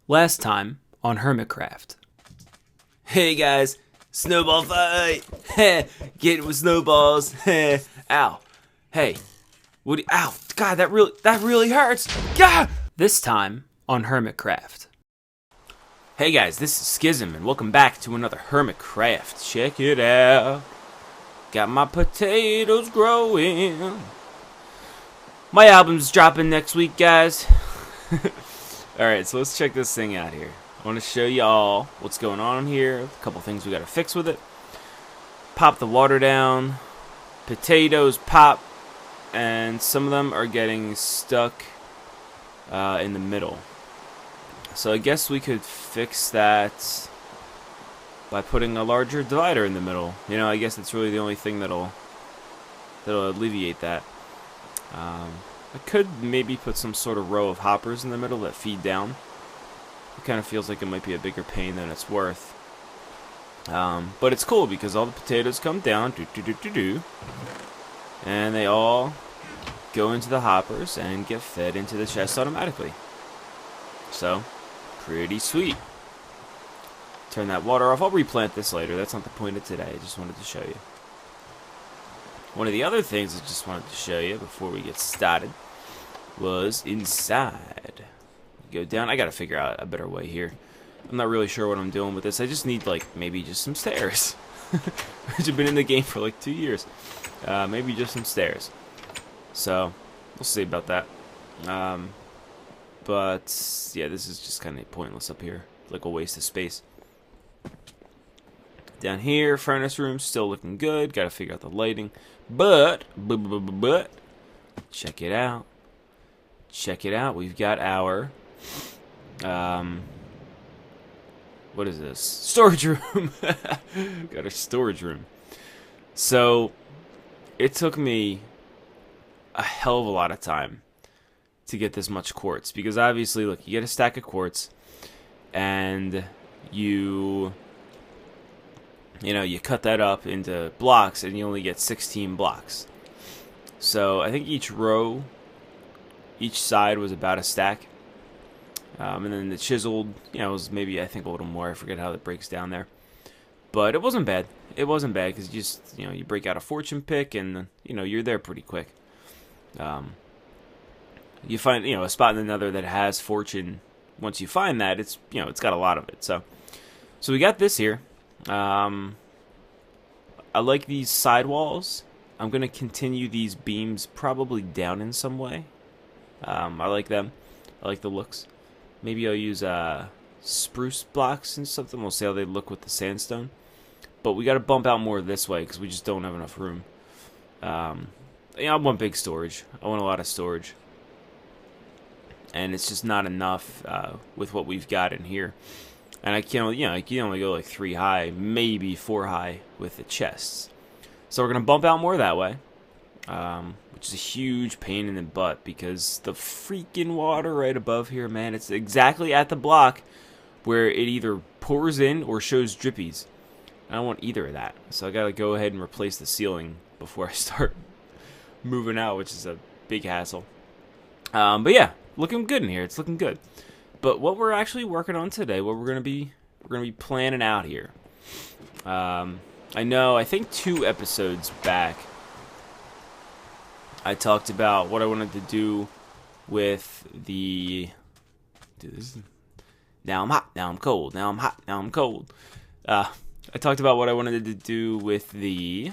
Last time on HermitCraft. Hey guys, snowball fight! Get with snowballs! Ow! Hey, ow! God, that really hurts! God! This time on HermitCraft. Hey guys, this is skyzm, and welcome back to another HermitCraft. Check it out. Got my potatoes growing. My album's dropping next week, guys. Alright, so let's check this thing out here. I want to show you all what's going on here. A couple things we got to fix with it. Pop the water down. Potatoes pop. And some of them are getting stuck in the middle. So I guess we could fix that by putting a larger divider in the middle. You know, I guess it's really the only thing that'll alleviate that. I could maybe put some sort of row of hoppers in the middle that feed down. It kind of feels like it might be a bigger pain than it's worth. But it's cool because all the potatoes come down, and they all go into the hoppers and get fed into the chest automatically. So, pretty sweet. Turn that water off. I'll replant this later. That's not the point of today. I just wanted to show you. One of the other things I just wanted to show you before we get started was inside. Go down. I gotta figure out a better way here. I'm not really sure what I'm doing with this. I just need, like, maybe just some stairs. Which have been in the game for like 2 years. Maybe just some stairs. So, we'll see about that. But, yeah, this is just kind of pointless up here. Like a waste of space. Down here, furnace room, still looking good. Gotta figure out the lighting. But, check it out. Check it out. We've got our, what is this? Storage room. Got a storage room. So, it took me a hell of a lot of time to get this much quartz. Because obviously, look, you get a stack of quartz, and you cut that up into blocks, and you only get 16 blocks. So I think each row, each side was about a stack. And then the chiseled, was maybe, I think, a little more. I forget how it breaks down there. But it wasn't bad. It wasn't bad, because you just, you break out a fortune pick, and, you're there pretty quick. You find, a spot in another that has fortune. Once you find that, it's, it's got a lot of it. So we got this here. I like these sidewalls. I'm going to continue these beams probably down in some way. I like them. I like the looks. Maybe I'll use spruce blocks and something. We'll see how they look with the sandstone. But we got to bump out more this way because we just don't have enough room. I want big storage. I want a lot of storage. And it's just not enough with what we've got in here. And I can only go like 3 high, maybe 4 high with the chests. So we're going to bump out more that way. Which is a huge pain in the butt because the freaking water right above here, man, it's exactly at the block where it either pours in or shows drippies. I don't want either of that. So I got to go ahead and replace the ceiling before I start moving out, which is a big hassle. But yeah, looking good in here. It's looking good. But what we're actually working on today, what we're gonna be planning out here. I think 2 episodes back, I talked about what I wanted to do with the. Dude, now I'm hot. Now I'm cold. Now I'm hot. Now I'm cold. I talked about what I wanted to do with the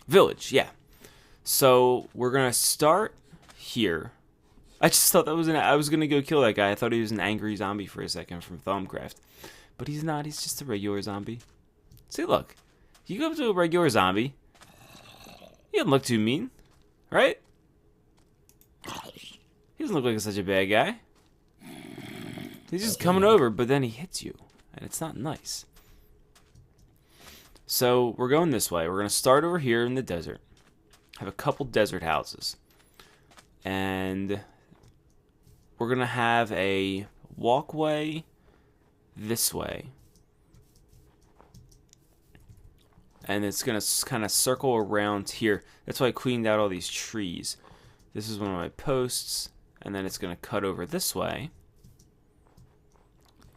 village. Yeah. So we're gonna start here. I just thought that was I was gonna go kill that guy. I thought he was an angry zombie for a second from Thumbcraft. But he's not, he's just a regular zombie. See, look. You go up to a regular zombie. He doesn't look too mean. Right? He doesn't look like such a bad guy. He's just coming over, but then he hits you. And it's not nice. So, we're going this way. We're gonna start over here in the desert. Have a couple desert houses. And we're going to have a walkway this way. And it's going to kind of circle around here. That's why I cleaned out all these trees. This is one of my posts. And then it's going to cut over this way.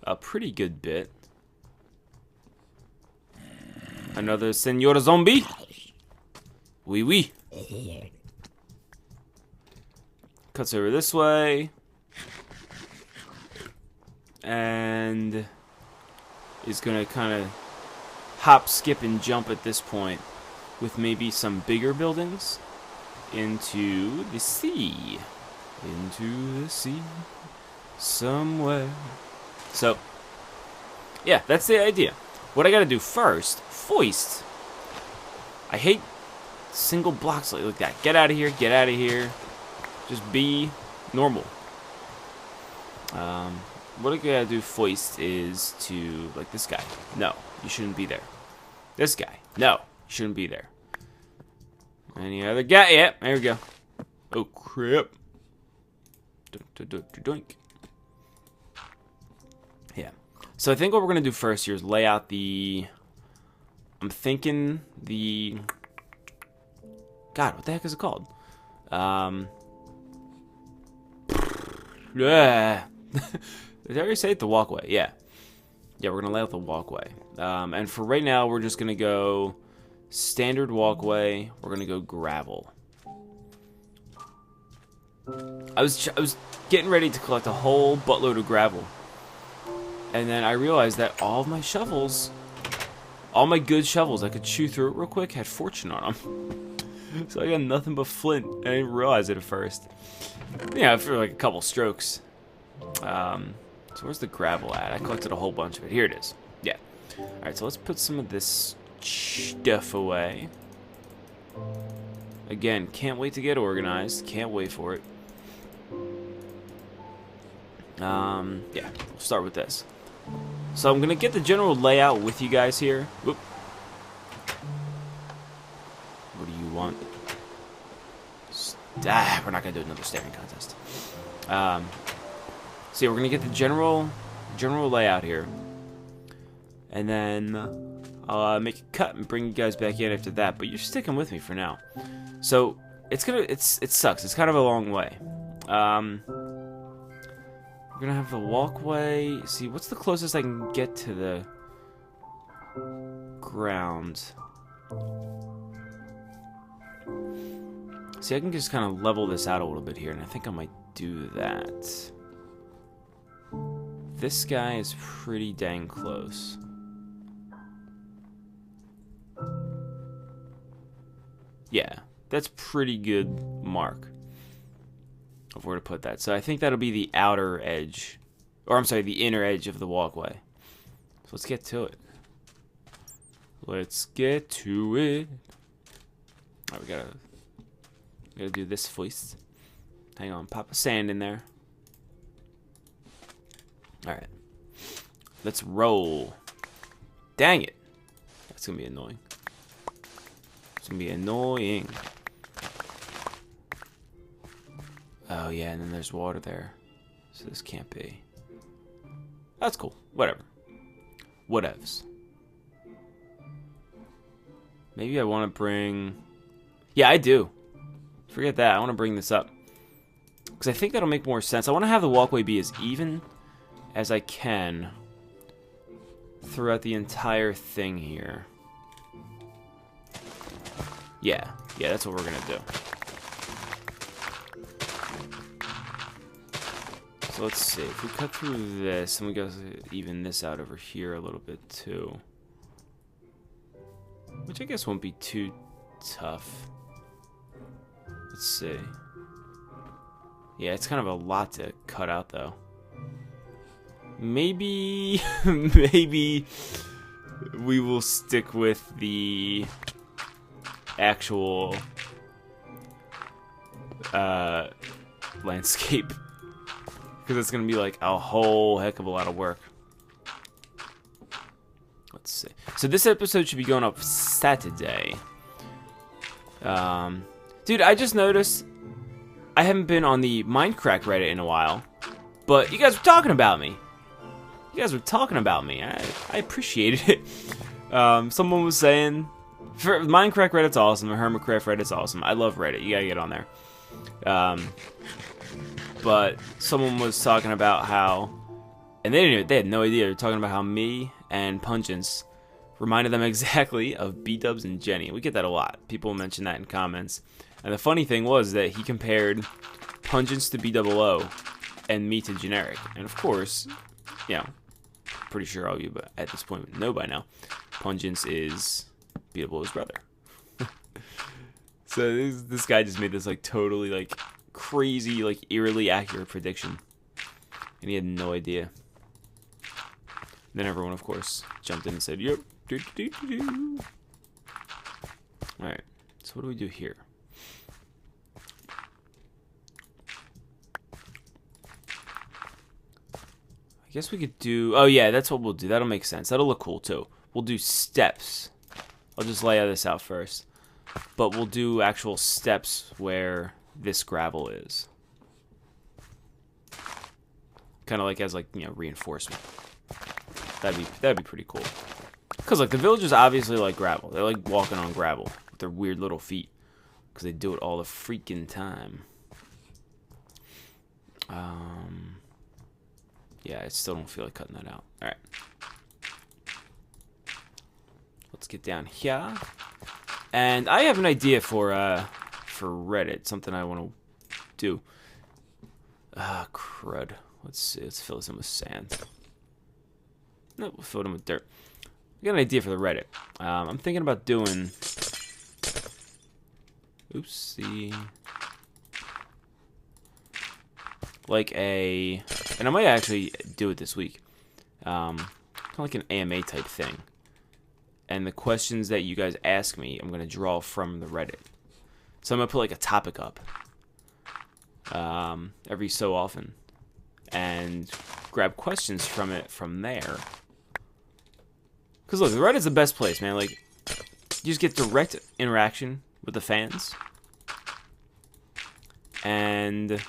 a pretty good bit. Another Senor Zombie. Wee wee. Cuts over this way. And is gonna kind of hop, skip, and jump at this point with maybe some bigger buildings into the sea. Into the sea somewhere. So, yeah, that's the idea. What I gotta do first, foist. I hate single blocks like that. Get out of here, get out of here. Just be normal. What I gotta do foist is to, like this guy. No, you shouldn't be there. This guy. No, you shouldn't be there. Any other guy? Yeah, there we go. Oh, crap. Doink. Yeah. So I think what we're going to do first here is lay out the... I'm thinking the... God, what the heck is it called? Yeah. Did I already say it? The walkway. Yeah. Yeah, we're going to lay out the walkway. And for right now, we're just going to go standard walkway. We're going to go gravel. I was getting ready to collect a whole buttload of gravel. And then I realized that all of my shovels, all my good shovels I could chew through it real quick, had fortune on them. So I got nothing but flint. I didn't realize it at first. Yeah, for like a couple strokes. So where's the gravel at? I collected a whole bunch of it. Here it is. Yeah. Alright, so let's put some of this stuff away. Again, can't wait to get organized. Can't wait for it. Yeah, we'll start with this. So I'm going to get the general layout with you guys here. Whoop. What do you want? We're not going to do another staring contest. So yeah, we're going to get the general layout here. And then I'll make a cut and bring you guys back in after that. But you're sticking with me for now. So it sucks. It's kind of a long way. We're gonna have the walkway. See, what's the closest I can get to the ground? See, I can just kind of level this out a little bit here, and I think I might do that. This guy is pretty dang close. Yeah, that's pretty good mark of where to put that. So I think that'll be the outer edge, or I'm sorry, the inner edge of the walkway. So let's get to it. Let's get to it. All right, we gotta do this first. Hang on, pop a sand in there. All right, let's roll. Dang it, that's gonna be annoying. It's gonna be annoying. Oh yeah, and then there's water there. So this can't be. That's cool. Whatever. Whatevs. Maybe I want to bring... Yeah, I do. Forget that. I want to bring this up. Because I think that'll make more sense. I want to have the walkway be as even as I can throughout the entire thing here. Yeah. Yeah, that's what we're going to do. So let's see, if we cut through this, and we go even this out over here a little bit too. Which I guess won't be too tough. Let's see. Yeah, it's kind of a lot to cut out though. Maybe, maybe we will stick with the actual landscape. Because it's going to be like a whole heck of a lot of work. Let's see. So this episode should be going up Saturday. Dude, I just noticed I haven't been on the Minecraft Reddit in a while. But you guys were talking about me. You guys were talking about me. I appreciated it. Someone was saying... Minecraft Reddit's awesome. HermitCraft Reddit's awesome. I love Reddit. You gotta get on there. But someone was talking about how And they had no idea. They were talking about how me and Pungence reminded them exactly of B-Dubs and Jenny. We get that a lot. People mention that in comments. And the funny thing was that he compared Pungence to B-double-O and me to Generic. And of course, you know, pretty sure all of you at this point know by now, Pungence is B-double-O's brother. So this guy just made this like totally like crazy, like eerily accurate prediction. And he had no idea. Then everyone, of course, jumped in and said, yep. Alright, so what do we do here? I guess we could do... Oh, yeah, that's what we'll do. That'll make sense. That'll look cool, too. We'll do steps. I'll just lay this out first. But we'll do actual steps where this gravel is. Kind of like as, like, you know, reinforcement. That'd be pretty cool. Because, like, the villagers obviously like gravel. They like walking on gravel with their weird little feet. Because they do it all the freaking time. Yeah, I still don't feel like cutting that out. Alright. Let's get down here. And I have an idea for Reddit. Something I want to do. Crud. Let's see. Let's fill this in with sand. No, we'll fill it in with dirt. I got an idea for the Reddit. I'm thinking about doing... Oopsie. Like a... And I might actually do it this week. Kind of like an AMA type thing. And the questions that you guys ask me, I'm going to draw from the Reddit. So I'm going to put like a topic up. Every so often. And grab questions from it from there. Because look, the Reddit's the best place, man. Like, you just get direct interaction with the fans. And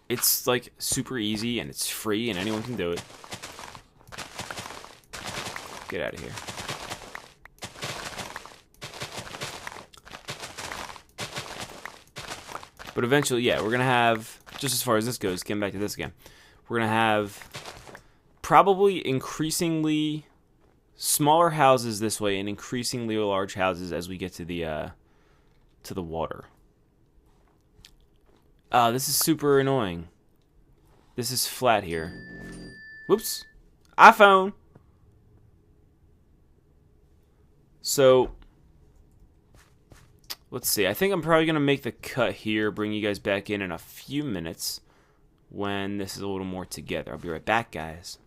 it's like super easy and it's free and anyone can do it. Get out of here. But eventually, yeah, we're going to have, just as far as this goes, getting back to this again, we're going to have probably increasingly smaller houses this way and increasingly large houses as we get to the water. This is super annoying. This is flat here. Whoops. iPhone. So, let's see. I think I'm probably going to make the cut here, bring you guys back in a few minutes when this is a little more together. I'll be right back, guys.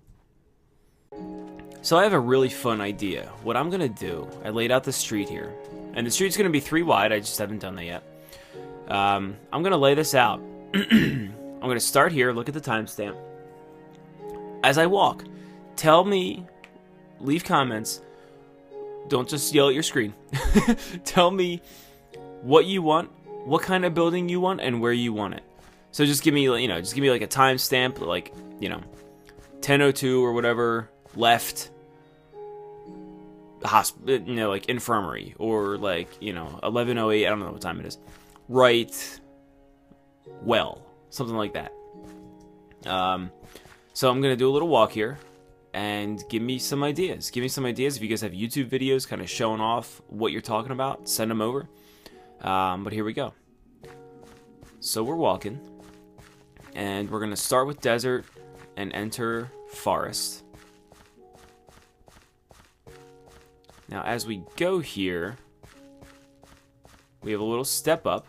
So I have a really fun idea. What I'm going to do, I laid out the street here. And the street's going to be 3 wide. I just haven't done that yet. I'm going to lay this out. I'm going to start here, look at the timestamp. As I walk, tell me, leave comments. Don't just yell at your screen. Tell me what you want, what kind of building you want, and where you want it. So just give me, just give me like a timestamp, like, 10:02 or whatever, left, hospital, like infirmary, or like, 11:08, I don't know what time it is. Right, well, something like that. So I'm going to do a little walk here and give me some ideas. Give me some ideas. If you guys have YouTube videos kind of showing off what you're talking about, send them over. But here we go. So we're walking and we're going to start with desert and enter forest. Now as we go here, we have a little step up.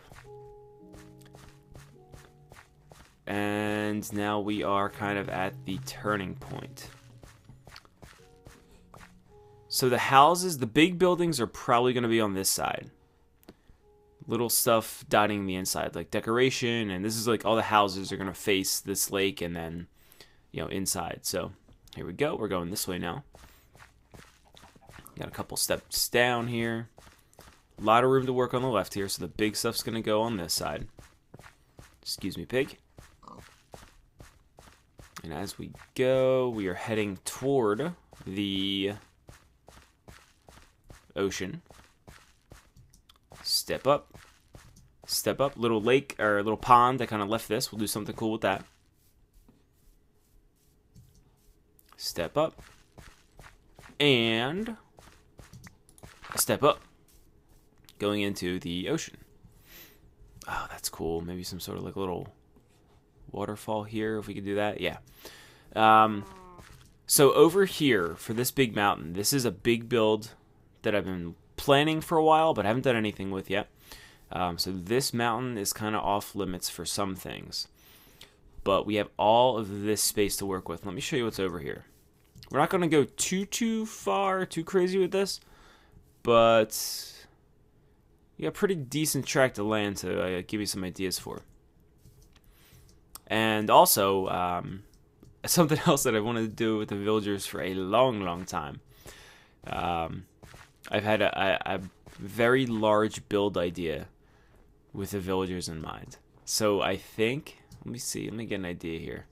And now we are kind of at the turning point. So the houses, the big buildings are probably going to be on this side. Little stuff dotting the inside, like decoration, and this is like all the houses are going to face this lake and then, inside. So here we go. We're going this way now. Got a couple steps down here. A lot of room to work on the left here, so the big stuff's going to go on this side. Excuse me, pig. And as we go, we are heading toward the ocean. Step up. Step up. Little lake, or little pond that kind of left this. We'll do something cool with that. step up, and a step up, going into the ocean. Oh, that's cool. Maybe some sort of like little waterfall here, if we could do that. Yeah. So over here, for this big mountain, this is a big build that I've been planning for a while, but I haven't done anything with yet. So this mountain is kind of off limits for some things. But we have all of this space to work with. Let me show you what's over here. We're not going to go too far, too crazy with this. But you got a pretty decent tract of land to give you some ideas for. And also, something else that I wanted to do with the villagers for a long time. I've had a very large build idea with the villagers in mind. So I think, let me see, let me get an idea here.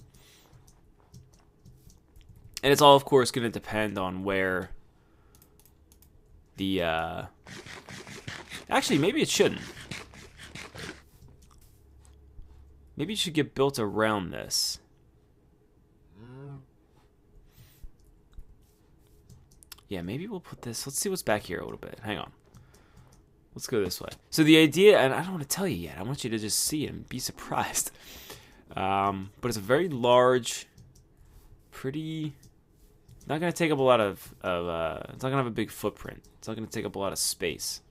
And it's all, of course, going to depend on where the, actually, maybe it shouldn't. Maybe it should get built around this. Yeah, maybe we'll put this, let's see what's back here a little bit. Hang on. Let's go this way. So the idea, and I don't want to tell you yet, I want you to just see it and be surprised. But it's a very large, pretty, not going to take up a lot of it's not going to have a big footprint. It's not going to take up a lot of space.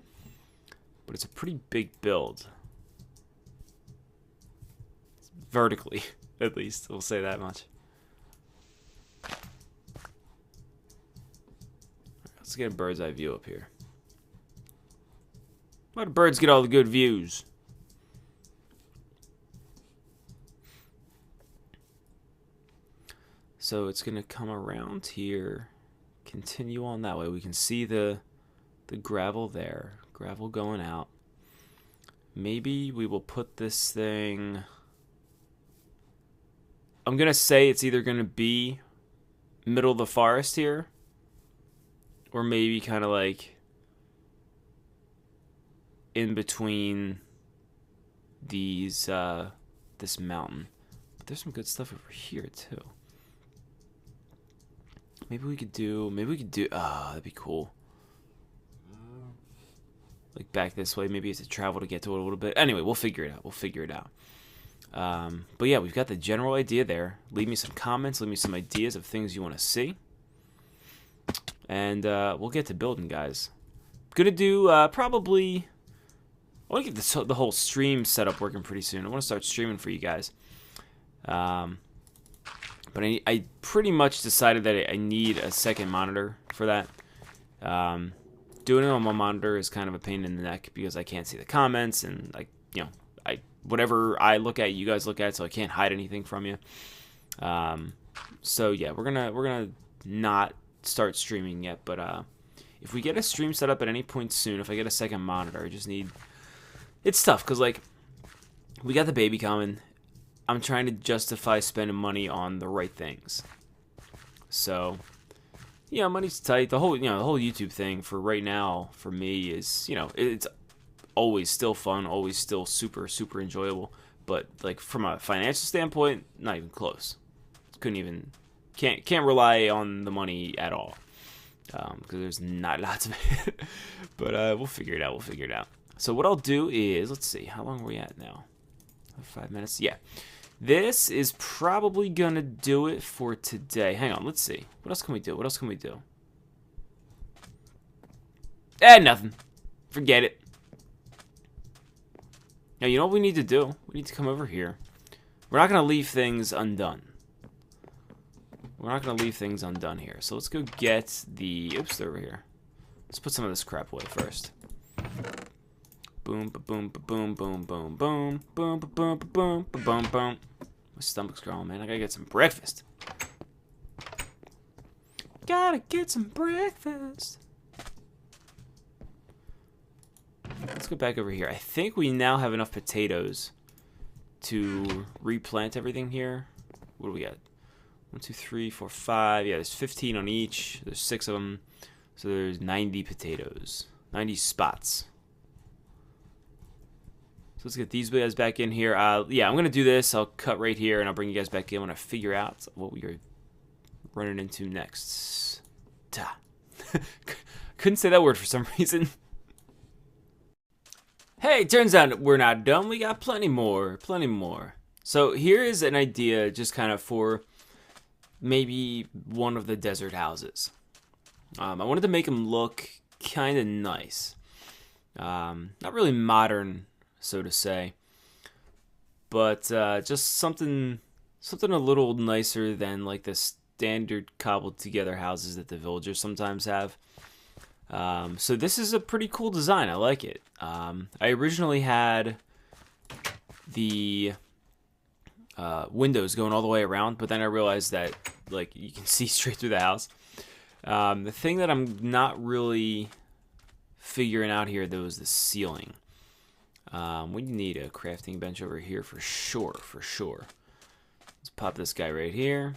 But it's a pretty big build. Vertically, at least, we'll say that much. Let's get a bird's eye view up here. Why do birds get all the good views? So it's gonna come around here, continue on that way. We can see the gravel there, gravel going out. Maybe we will put this thing, I'm gonna say it's either gonna be middle of the forest here, or maybe kind of like in between these this mountain. But there's some good stuff over here too. Maybe we could do that'd be cool. Like back this way, maybe it's a travel to get to it a little bit. Anyway, we'll figure it out. But yeah, we've got the general idea there. Leave me some comments, leave me some ideas of things you want to see. And we'll get to building, guys. Gonna do probably, I want to get the whole stream setup working pretty soon. I want to start streaming for you guys. But I pretty much decided that I need a second monitor for that. Doing it on my monitor is kind of a pain in the neck because I can't see the comments and whatever I look at, you guys look at, so I can't hide anything from you. So yeah, we're gonna not start streaming yet, but if we get a stream set up at any point soon, if I get a second monitor, I just need. It's tough because like we got the baby coming. I'm trying to justify spending money on the right things. So, yeah, money's tight. The whole YouTube thing for right now for me is, it's always still fun, always still super enjoyable, but like from a financial standpoint, not even close. Can't rely on the money at all. Because there's not lots of it. But we'll figure it out. So what I'll do is, let's see, how long are we at now? 5 minutes? Yeah. This is probably going to do it for today. Hang on, let's see. What else can we do? Nothing. Forget it. Now, you know what we need to do? We need to come over here. We're not going to leave things undone. Here. So let's go get the... Oops, they're over here. Let's put some of this crap away first. Boom, ba-boom, ba-boom, boom, boom, boom. Boom, ba-boom, ba-boom, ba-boom, boom. My stomach's growling, man. I gotta get some breakfast. Let's go back over here. I think we now have enough potatoes to replant everything here. What do we got? 1, 2, 3, 4, 5. Yeah, there's 15 on each. There's 6 of them. So there's 90 potatoes. 90 spots. So let's get these guys back in here. Yeah, I'm going to do this. I'll cut right here, and I'll bring you guys back in when I figure out what we are running into next? Ta. Couldn't say that word for some reason. Hey, turns out we're not done. We got plenty more. So here is an idea just kind of for maybe one of the desert houses. I wanted to make them look kind of nice. Not really modern, so to say. But just something a little nicer than like the standard cobbled together houses that the villagers sometimes have. So this is a pretty cool design. I like it. I originally had the windows going all the way around, but then I realized that like you can see straight through the house. The thing that I'm not really figuring out here though is the ceiling. We need a crafting bench over here for sure. Let's pop this guy right here.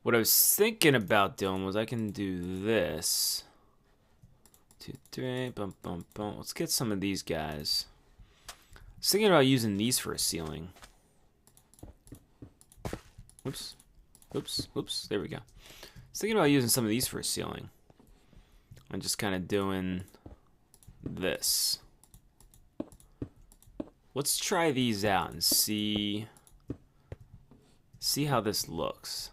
What I was thinking about doing was I can do this. 2, 3, bum, bum, bum. Let's get some of these guys. I was thinking about using these for a ceiling. Oops. There we go. I was thinking about using some of these for a ceiling. I'm just kind of doing this. Let's try these out and see how this looks.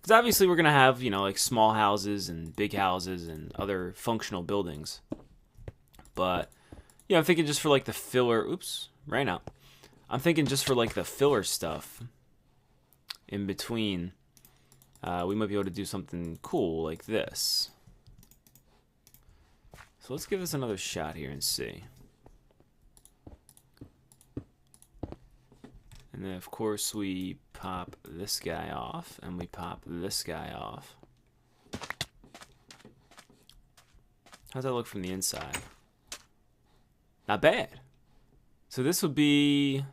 Because obviously we're going to have, you know, like small houses and big houses and other functional buildings. But, yeah, I'm thinking just for like the filler. Oops, right out. I'm thinking just for like the filler stuff in between. We might be able to do something cool like this. So let's give this another shot here and see. And then, of course, we pop this guy off, and we pop this guy off. How's that look from the inside? Not bad. So this would be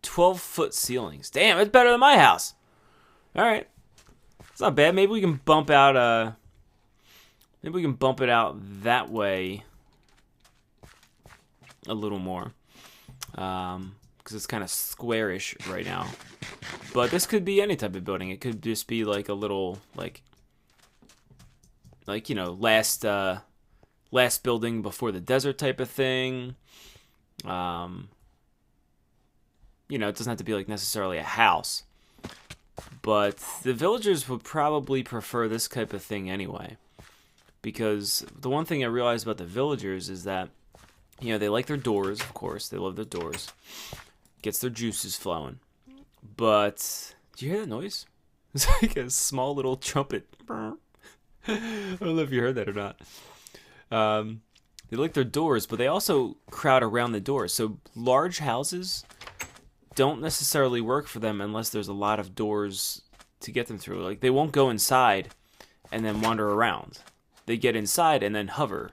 12-foot ceilings. Damn, it's better than my house. All right, it's not bad. Maybe we can bump out. Maybe we can bump it out that way a little more. Because it's kind of squarish right now. But this could be any type of building. It could just be like a little, like you know, last building before the desert type of thing. You know, it doesn't have to be like necessarily a house. But the villagers would probably prefer this type of thing anyway. Because the one thing I realized about the villagers is that, you know, they like their doors, of course. They love their doors. Gets their juices flowing. But do you hear that noise? It's like a small little trumpet. I don't know if you heard that or not. They like their doors, but they also crowd around the doors. So large houses don't necessarily work for them unless there's a lot of doors to get them through. Like, they won't go inside and then wander around. They get inside and then hover,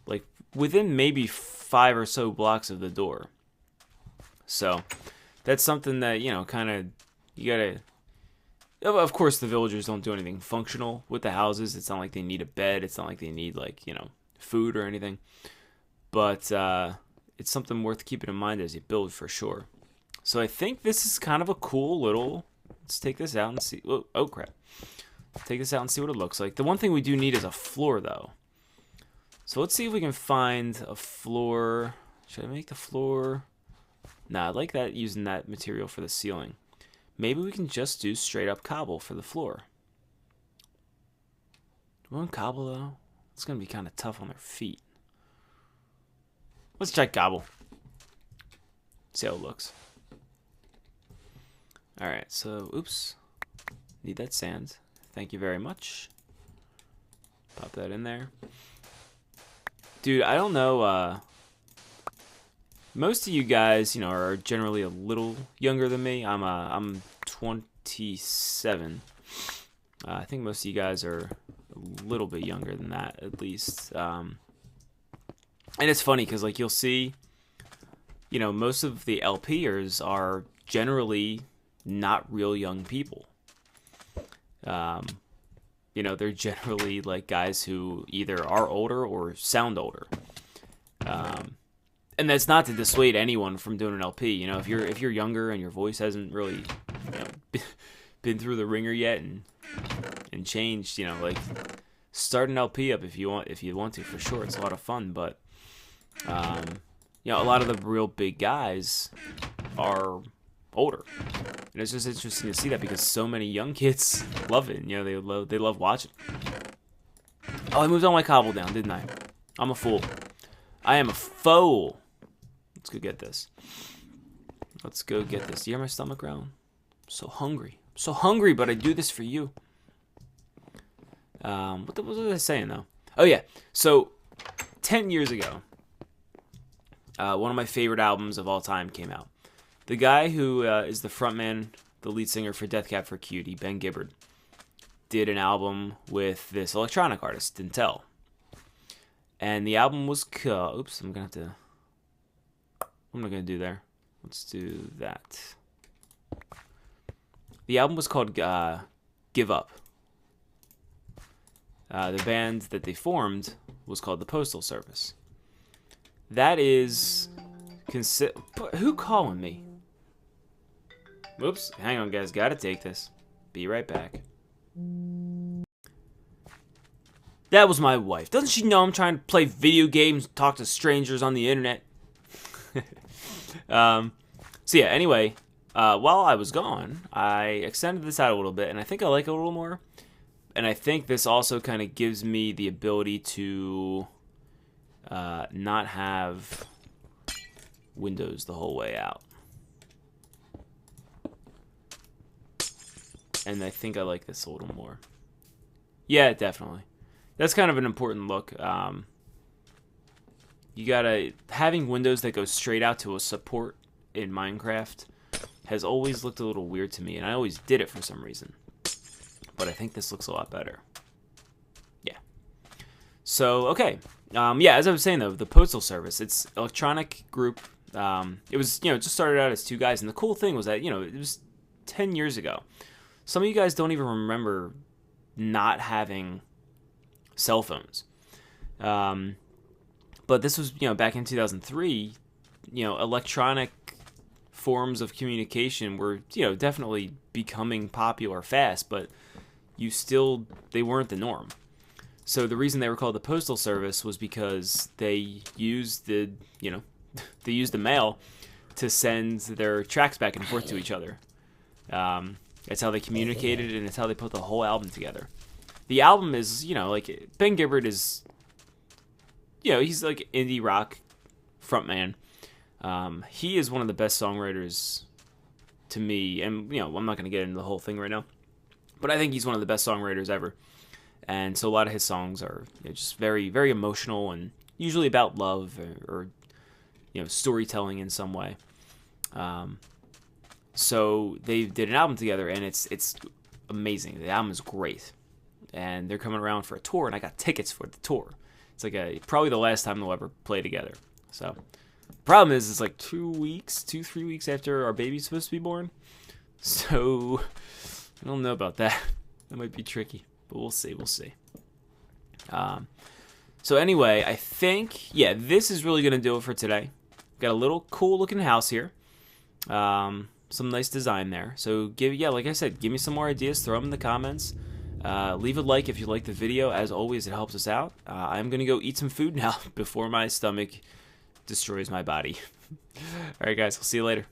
like within maybe 5 or so blocks of the door. So that's something that, you know, kind of, you gotta, of course the villagers don't do anything functional with the houses. It's not like they need a bed. It's not like they need, like, you know, food or anything. But it's something worth keeping in mind as you build for sure. So I think this is kind of a cool little, let's take this out and see. Oh crap. Take this out and see what it looks like. The one thing we do need is a floor though. So let's see if we can find a floor. Should I make the floor? Nah, I like that, using that material for the ceiling. Maybe we can just do straight up cobble for the floor. Do we want cobble though? It's gonna be kind of tough on their feet. Let's check cobble. See how it looks. Alright, so, oops. Need that sand. Thank you very much. Pop that in there. Dude, I don't know, most of you guys, you know, are generally a little younger than me. I'm 27. I think most of you guys are a little bit younger than that, at least. And it's funny, because, like, you'll see, you know, most of the LPers are generally not real young people. You know, they're generally like guys who either are older or sound older. And that's not to dissuade anyone from doing an LP. You know, if you're younger and your voice hasn't really, you know, been through the ringer yet, and and change. You know, like start an LP up if you want to, for sure. It's a lot of fun, but you know, a lot of the real big guys are older, and it's just interesting to see that because so many young kids love it. You know, they love watching. Oh, I moved all my cobble down, didn't I? I'm a fool. I am a fool. Let's go get this. Let's go get this. Do you hear my stomach growling? I'm so hungry. I'm so hungry, but I do this for you. What was I saying, though? Oh, yeah. So, 10 years ago, one of my favorite albums of all time came out. The guy who is the frontman, the lead singer for Death Cab for Cutie, Ben Gibbard, did an album with this electronic artist, Dintel. And the album was called... Oops, I'm going to have to... What am I going to do there? Let's do that. The album was called Give Up. The band that they formed was called the Postal Service. That is... Who calling me? Whoops. Hang on, guys. Gotta take this. Be right back. That was my wife. Doesn't she know I'm trying to play video games and talk to strangers on the internet? So yeah, anyway, while I was gone, I extended this out a little bit, and I think I like it a little more. And I think this also kind of gives me the ability to not have windows the whole way out. And I think I like this a little more. Yeah, definitely. That's kind of an important look. You gotta... Having windows that go straight out to a support in Minecraft has always looked a little weird to me, and I always did it for some reason. But I think this looks a lot better. Yeah. So, okay. Yeah, as I was saying, though, the Postal Service, it's electronic group. It was, you know, just started out as two guys, and the cool thing was that, you know, it was 10 years ago. Some of you guys don't even remember not having cell phones. But this was, you know, back in 2003, you know, electronic forms of communication were, you know, definitely becoming popular fast, but they weren't the norm. So the reason they were called the Postal Service was because they used the mail to send their tracks back and forth to each other. That's how they communicated, and it's how they put the whole album together. The album is, you know, like, Ben Gibbard is, you know, he's like indie rock frontman. He is one of the best songwriters to me, and, you know, I'm not going to get into the whole thing right now, but I think he's one of the best songwriters ever. And so a lot of his songs are, you know, just very, very emotional and usually about love or you know, storytelling in some way. So they did an album together, and it's amazing. The album is great, and they're coming around for a tour, and I got tickets for the tour. It's like probably the last time they'll ever play together. So the problem is, it's like 3 weeks after our baby's supposed to be born. So I don't know about that. That might be tricky, but we'll see. So anyway, I think, yeah, this is really going to do it for today. Got a little cool looking house here. Some nice design there. So like I said, give me some more ideas. Throw them in the comments. Leave a like if you like the video. As always, it helps us out. I'm going to go eat some food now before my stomach destroys my body. Alright guys, I'll see you later.